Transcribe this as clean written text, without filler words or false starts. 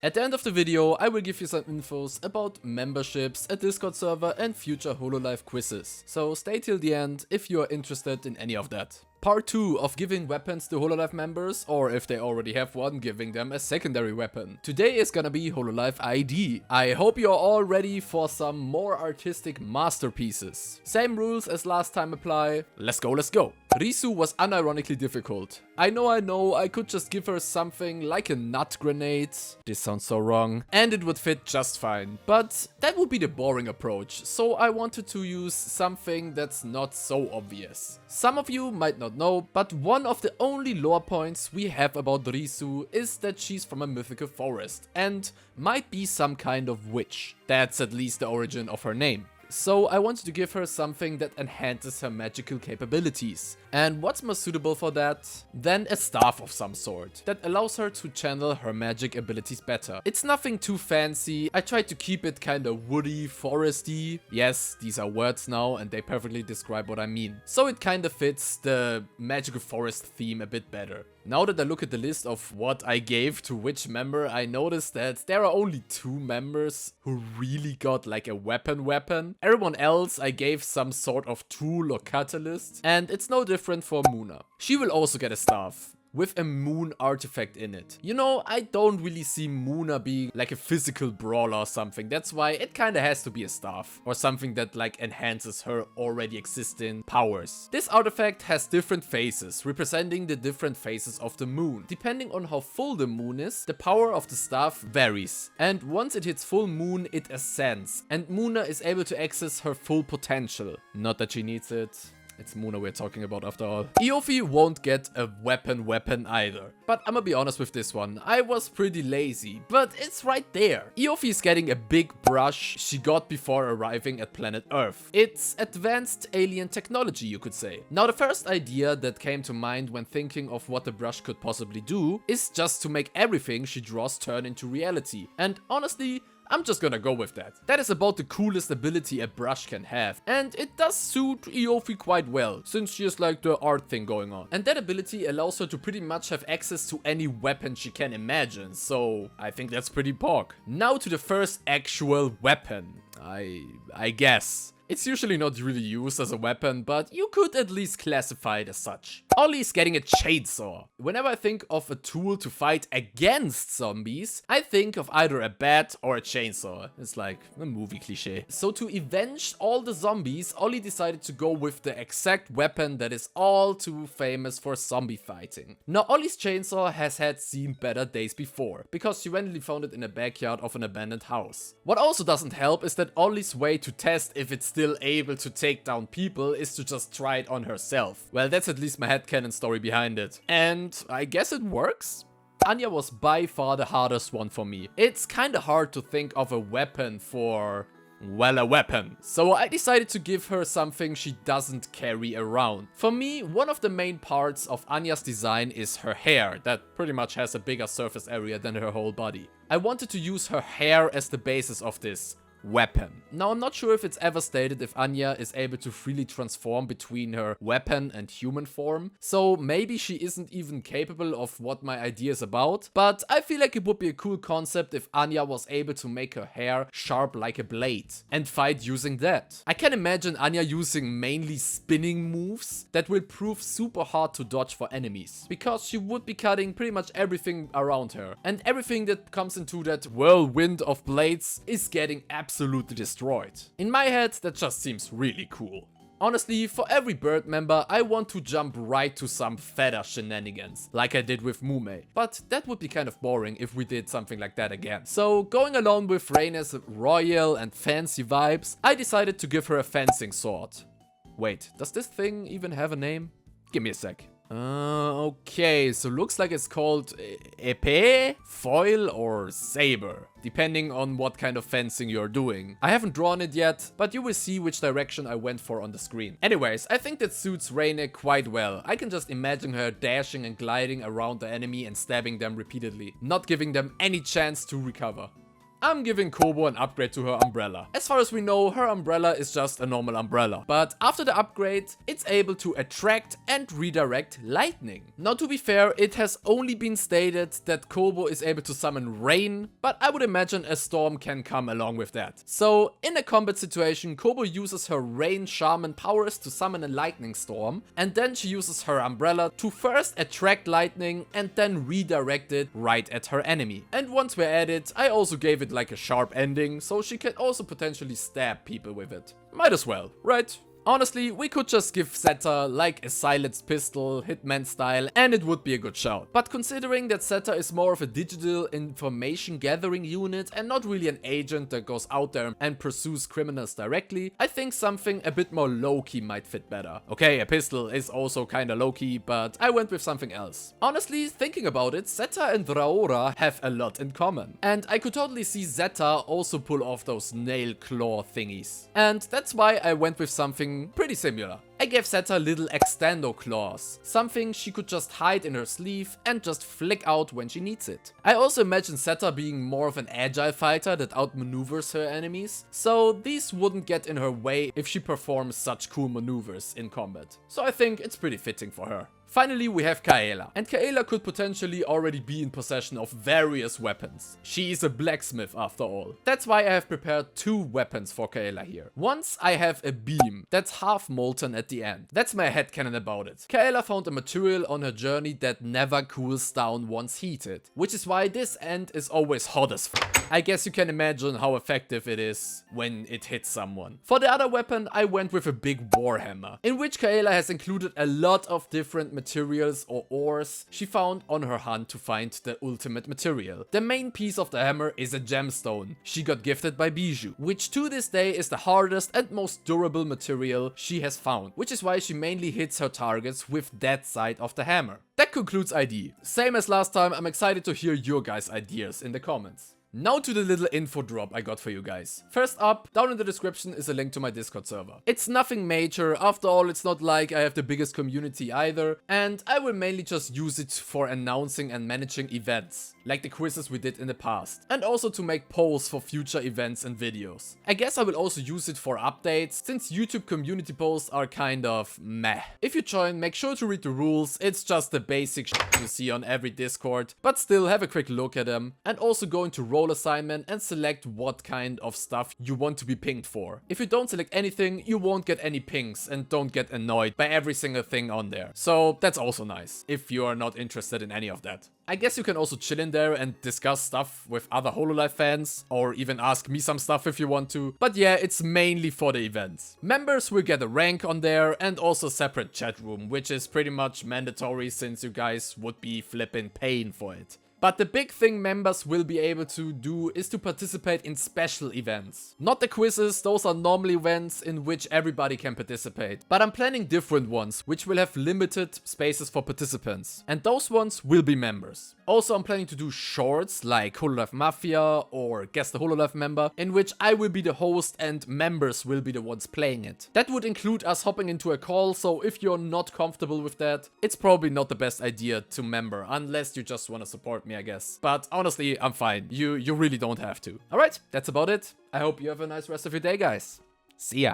At the end of the video, I will give you some infos about memberships, a Discord server and future Hololive quizzes. So stay till the end if you are interested in any of that. Part 2 of giving weapons to Hololive members, or if they already have one, giving them a secondary weapon. Today is gonna be Hololive ID. I hope you're all ready for some more artistic masterpieces. Same rules as last time apply. Let's go, let's go. Risu was unironically difficult. I know, I could just give her something like a nut grenade. This sounds so wrong. And it would fit just fine. But that would be the boring approach, so I wanted to use something that's not so obvious. Some of you might not know, but one of the only lore points we have about Risu is that she's from a mythical forest and might be some kind of witch. That's at least the origin of her name. So I wanted to give her something that enhances her magical capabilities. And what's more suitable for that than a staff of some sort that allows her to channel her magic abilities better. It's nothing too fancy. I tried to keep it kinda woody, foresty. Yes, these are words now and they perfectly describe what I mean. So it kinda fits the magical forest theme a bit better. Now that I look at the list of what I gave to which member, I noticed that there are only 2 members who really got like a weapon. Everyone else I gave some sort of tool or catalyst, and it's no different for Muna. She will also get a staff with a moon artifact in it. You know, I don't really see Muna being like a physical brawler or something. That's why it kinda has to be a staff or something that like enhances her already existing powers. This artifact has different phases, representing the different phases of the moon. Depending on how full the moon is, the power of the staff varies. And once it hits full moon, it ascends. And Muna is able to access her full potential. Not that she needs it. It's Muna we're talking about after all. Yopi won't get a weapon either. But I'ma be honest with this one. I was pretty lazy, but it's right there. Yopi is getting a big brush she got before arriving at planet Earth. It's advanced alien technology, you could say. Now the first idea that came to mind when thinking of what the brush could possibly do is just to make everything she draws turn into reality. And honestly, I'm just gonna go with that. That is about the coolest ability a brush can have. And it does suit Yopi quite well, since she has like the art thing going on. And that ability allows her to pretty much have access to any weapon she can imagine. So I think that's pretty pog. Now to the first actual weapon. I guess. It's usually not really used as a weapon, but you could at least classify it as such. Ollie's getting a chainsaw. Whenever I think of a tool to fight against zombies, I think of either a bat or a chainsaw. It's like a movie cliche. So to avenge all the zombies, Ollie decided to go with the exact weapon that is all too famous for zombie fighting. Now Ollie's chainsaw has had seen better days before, because she randomly found it in the backyard of an abandoned house. What also doesn't help is that Ollie's way to test if it's still able to take down people is to just try it on herself. Well, that's at least my headcanon story behind it. And I guess it works? Anya was by far the hardest one for me. It's kinda hard to think of a weapon for, well, a weapon. So I decided to give her something she doesn't carry around. For me, one of the main parts of Anya's design is her hair, that pretty much has a bigger surface area than her whole body. I wanted to use her hair as the basis of this weapon. Now I'm not sure if it's ever stated if Anya is able to freely transform between her weapon and human form, so maybe she isn't even capable of what my idea is about, but I feel like it would be a cool concept if Anya was able to make her hair sharp like a blade and fight using that. I can imagine Anya using mainly spinning moves that will prove super hard to dodge for enemies, because she would be cutting pretty much everything around her, and everything that comes into that whirlwind of blades is getting absolutely destroyed. In my head, that just seems really cool. Honestly, for every bird member, I want to jump right to some feather shenanigans, like I did with Mume. But that would be kind of boring if we did something like that again. So, going along with Raina's royal and fancy vibes, I decided to give her a fencing sword. Wait, does this thing even have a name? Give me a sec. Okay, so looks like it's called épée, foil or saber, depending on what kind of fencing you're doing. I haven't drawn it yet, but you will see which direction I went for on the screen. Anyways, I think that suits Raina quite well. I can just imagine her dashing and gliding around the enemy and stabbing them repeatedly, not giving them any chance to recover. I'm giving Kobo an upgrade to her umbrella. As far as we know, her umbrella is just a normal umbrella. But after the upgrade, it's able to attract and redirect lightning. Now to be fair, it has only been stated that Kobo is able to summon rain, but I would imagine a storm can come along with that. So in a combat situation, Kobo uses her rain shaman powers to summon a lightning storm, and then she uses her umbrella to first attract lightning and then redirect it right at her enemy. And once we're at it, I also gave it like a sharp ending, so she can also potentially stab people with it. Might as well, right? Honestly, we could just give Zetta like a silenced pistol, Hitman style, and it would be a good shout. But considering that Zetta is more of a digital information gathering unit and not really an agent that goes out there and pursues criminals directly, I think something a bit more low-key might fit better. Okay, a pistol is also kinda low-key, but I went with something else. Honestly, thinking about it, Zetta and Raora have a lot in common. And I could totally see Zetta also pull off those nail claw thingies. And that's why I went with something pretty similar. I gave Zetta little extendo claws, something she could just hide in her sleeve and just flick out when she needs it. I also imagine Zetta being more of an agile fighter that outmaneuvers her enemies, so these wouldn't get in her way if she performs such cool maneuvers in combat. So I think it's pretty fitting for her. Finally, we have Kaela, and Kaela could potentially already be in possession of various weapons. She is a blacksmith after all. That's why I have prepared 2 weapons for Kaela here. Once I have a beam that's half molten at the end. That's my headcanon about it. Kaela found a material on her journey that never cools down once heated, which is why this end is always hot as fuck. I guess you can imagine how effective it is when it hits someone. For the other weapon, I went with a big warhammer, in which Kaela has included a lot of different materials or ores she found on her hunt to find the ultimate material. The main piece of the hammer is a gemstone she got gifted by Bijou, which to this day is the hardest and most durable material she has found, which is why she mainly hits her targets with that side of the hammer. That concludes ID. Same as last time, I'm excited to hear your guys' ideas in the comments. Now to the little info drop I got for you guys. First up, down in the description is a link to my Discord server. It's nothing major, after all it's not like I have the biggest community either, and I will mainly just use it for announcing and managing events, like the quizzes we did in the past, and also to make polls for future events and videos. I guess I will also use it for updates, since YouTube community posts are kind of meh. If you join, make sure to read the rules, it's just the basic shit you see on every Discord, but still have a quick look at them, and also go into role assignment and select what kind of stuff you want to be pinged for. If you don't select anything, you won't get any pings and don't get annoyed by every single thing on there. So that's also nice, if you are not interested in any of that. I guess you can also chill in there and discuss stuff with other Hololive fans, or even ask me some stuff if you want to. But yeah, it's mainly for the events. Members will get a rank on there and also a separate chat room, which is pretty much mandatory since you guys would be flippin' paying for it. But the big thing members will be able to do is to participate in special events. Not the quizzes, those are normal events in which everybody can participate. But I'm planning different ones, which will have limited spaces for participants. And those ones will be members. Also, I'm planning to do shorts like Hololive Mafia or Guess the Hololive Member, in which I will be the host and members will be the ones playing it. That would include us hopping into a call, so if you're not comfortable with that, it's probably not the best idea to member, unless you just want to support me, I guess. But honestly, I'm fine. You really don't have to. Alright, that's about it. I hope you have a nice rest of your day, guys. See ya.